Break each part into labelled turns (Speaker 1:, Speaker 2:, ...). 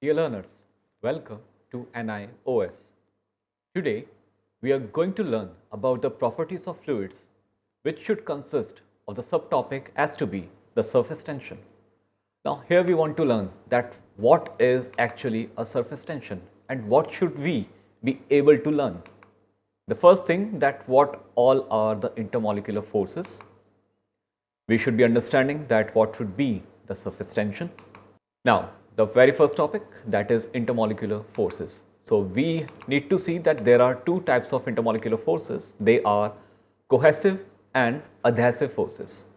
Speaker 1: Dear learners, welcome to NIOS. Today, we are going to learn about the properties of fluids, which should consist of the subtopic as to be the surface tension. Now, here we want to learn that what is actually a surface tension and what should we be able to learn. The first thing that what all are the intermolecular forces. We should be understanding that what should be the surface tension. Now, the very first topic, that is intermolecular forces. So, we need to see that there are two types of intermolecular forces. They are cohesive and adhesive forces.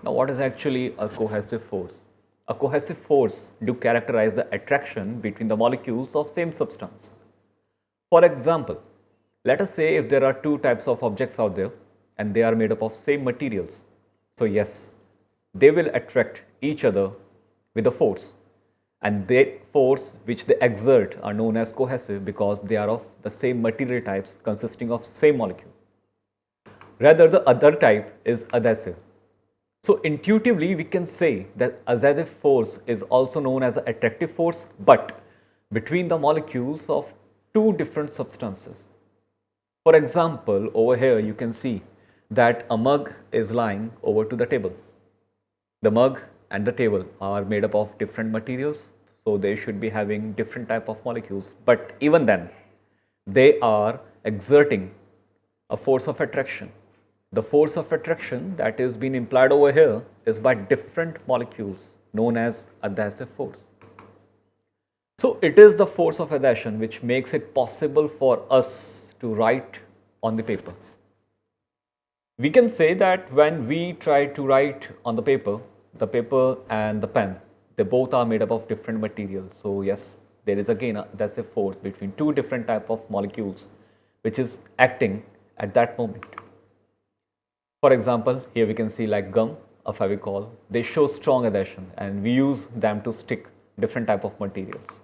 Speaker 1: Now, what is actually a cohesive force? A cohesive force do characterize the attraction between the molecules of same substance. For example, let us say if there are two types of objects out there and they are made up of same materials. So, yes, they will attract each other with a force, and the force which they exert are known as cohesive because they are of the same material types consisting of same molecule. Rather, the other type is adhesive. So, intuitively we can say that adhesive force is also known as an attractive force, but between the molecules of two different substances. For example, over here you can see that a mug is lying over to the table. The mug and the table are made up of different materials, so they should be having different type of molecules, but even then they are exerting a force of attraction. The force of attraction that is being implied over here is by different molecules known as adhesive force. So it is the force of adhesion which makes it possible for us to write on the paper. We can say that when we try to write on the paper and the pen, they both are made up of different materials. So yes, there is again a adhesive force between two different type of molecules which is acting at that moment. For example, here we can see like gum, a Fevicol, they show strong adhesion and we use them to stick different type of materials.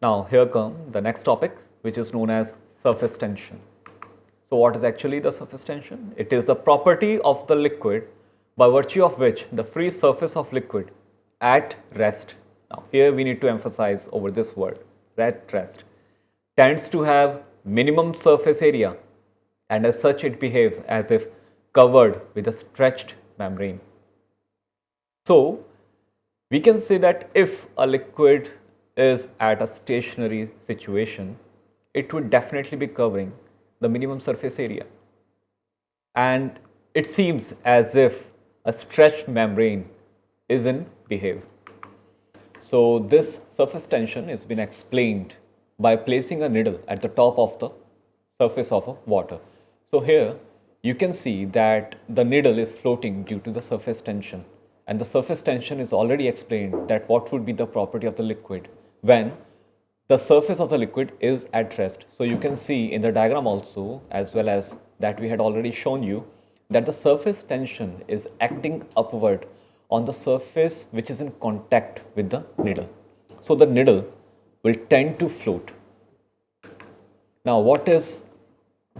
Speaker 1: Now here come the next topic, which is known as surface tension. So what is actually the surface tension? It is the property of the liquid by virtue of which the free surface of liquid at rest, now here we need to emphasize over this word, at rest, tends to have minimum surface area, and as such it behaves as if covered with a stretched membrane. So we can say that if a liquid is at a stationary situation, it would definitely be covering the minimum surface area, and it seems as if a stretched membrane is in behave. So this surface tension is been explained by placing a needle at the top of the surface of a water. So here you can see that the needle is floating due to the surface tension, and the surface tension is already explained that what would be the property of the liquid when the surface of the liquid is at rest. So you can see in the diagram also, as well as that we had already shown you, that the surface tension is acting upward on the surface which is in contact with the needle. So the needle will tend to float. Now what is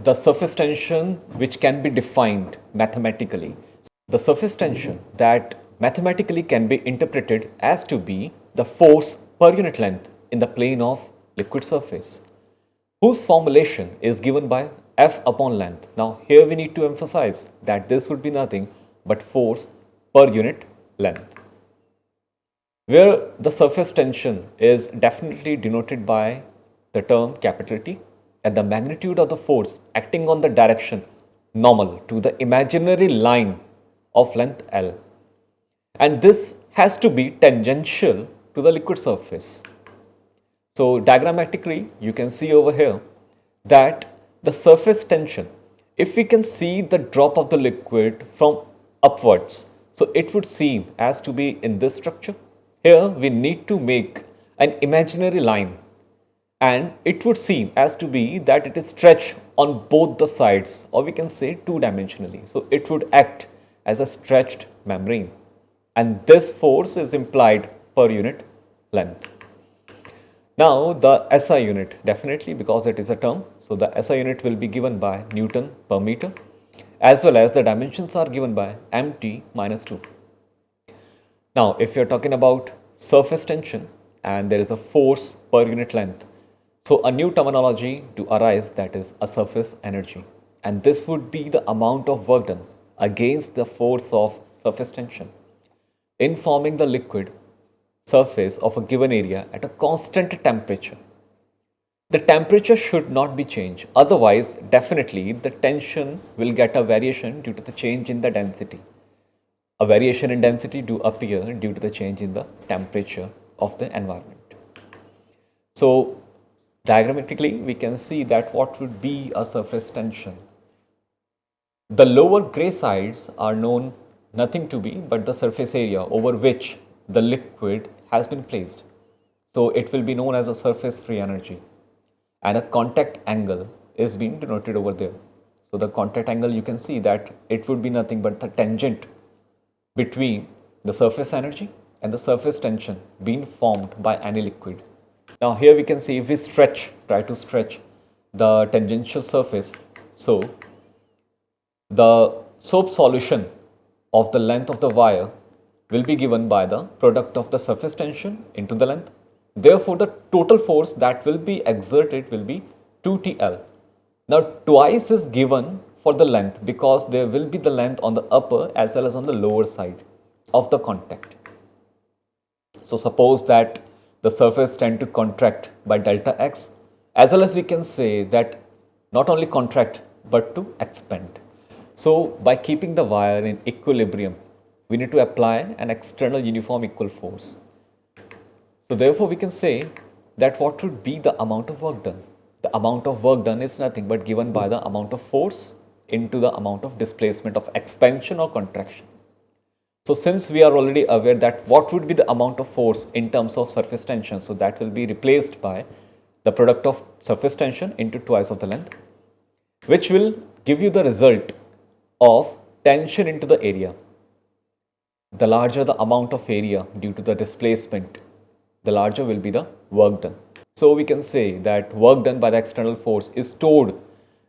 Speaker 1: the surface tension which can be defined mathematically? The surface tension that mathematically can be interpreted as to be the force per unit length in the plane of liquid surface, whose formulation is given by F upon length. Now here we need to emphasize that this would be nothing but force per unit length, where the surface tension is definitely denoted by the term capital T, and the magnitude of the force acting on the direction normal to the imaginary line of length L, and this has to be tangential to the liquid surface. So diagrammatically you can see over here that the surface tension, if we can see the drop of the liquid from upwards, so it would seem as to be in this structure. Here we need to make an imaginary line, and it would seem as to be that it is stretched on both the sides, or we can say two-dimensionally. So it would act as a stretched membrane, and this force is implied per unit length. Now the SI unit, definitely because it is a term, so the SI unit will be given by Newton per meter, as well as the dimensions are given by mt minus 2. Now if you are talking about surface tension, and there is a force per unit length. So a new terminology to arise, that is a surface energy, and this would be the amount of work done against the force of surface tension in forming the liquid surface of a given area at a constant temperature. The temperature should not be changed, otherwise definitely the tension will get a variation due to the change in the density. A variation in density do appear due to the change in the temperature of the environment. So diagrammatically we can see that what would be a surface tension. The lower gray sides are known nothing to be but the surface area over which the liquid has been placed. So it will be known as a surface free energy, and a contact angle is being denoted over there. So the contact angle, you can see that it would be nothing but the tangent between the surface energy and the surface tension being formed by any liquid. Now here we can see if we try to stretch the tangential surface, so the soap solution of the length of the wire will be given by the product of the surface tension into the length. Therefore, the total force that will be exerted will be 2TL. Now, twice is given for the length because there will be the length on the upper as well as on the lower side of the contact. So, suppose that the surface tend to contract by delta x, as well as we can say that not only contract but to expand. So, by keeping the wire in equilibrium, we need to apply an external uniform equal force. So, therefore, we can say that what would be the amount of work done? The amount of work done is nothing but given by the amount of force into the amount of displacement of expansion or contraction. So, since we are already aware that what would be the amount of force in terms of surface tension, so that will be replaced by the product of surface tension into twice of the length, which will give you the result of tension into the area. The larger the amount of area due to the displacement, the larger will be the work done. So we can say that work done by the external force is stored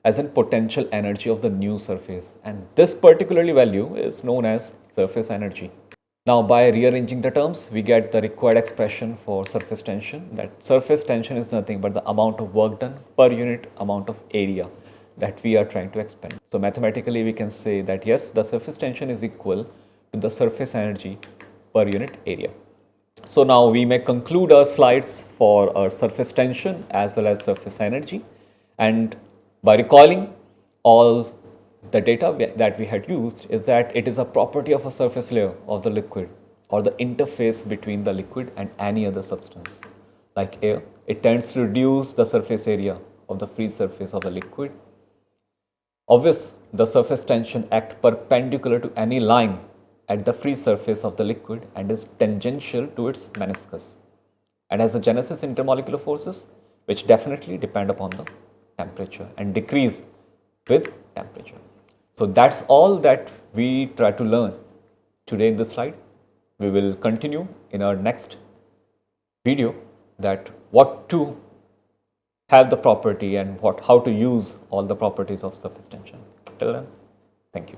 Speaker 1: as a potential energy of the new surface, and this particularly value is known as surface energy. Now by rearranging the terms, we get the required expression for surface tension, that surface tension is nothing but the amount of work done per unit amount of area that we are trying to expand. So mathematically we can say that yes, the surface tension is equal to the surface energy per unit area. So now we may conclude our slides for our surface tension as well as surface energy, and by recalling all the data that we had used is that it is a property of a surface layer of the liquid or the interface between the liquid and any other substance like air. It tends to reduce the surface area of the free surface of the liquid. Obvious, the surface tension acts perpendicular to any line at the free surface of the liquid and is tangential to its meniscus, and has a genesis intermolecular forces which definitely depend upon the temperature and decrease with temperature. So that's all that we try to learn today in this slide. We will continue in our next video that what to have the property and how to use all the properties of surface tension. Till then, thank you.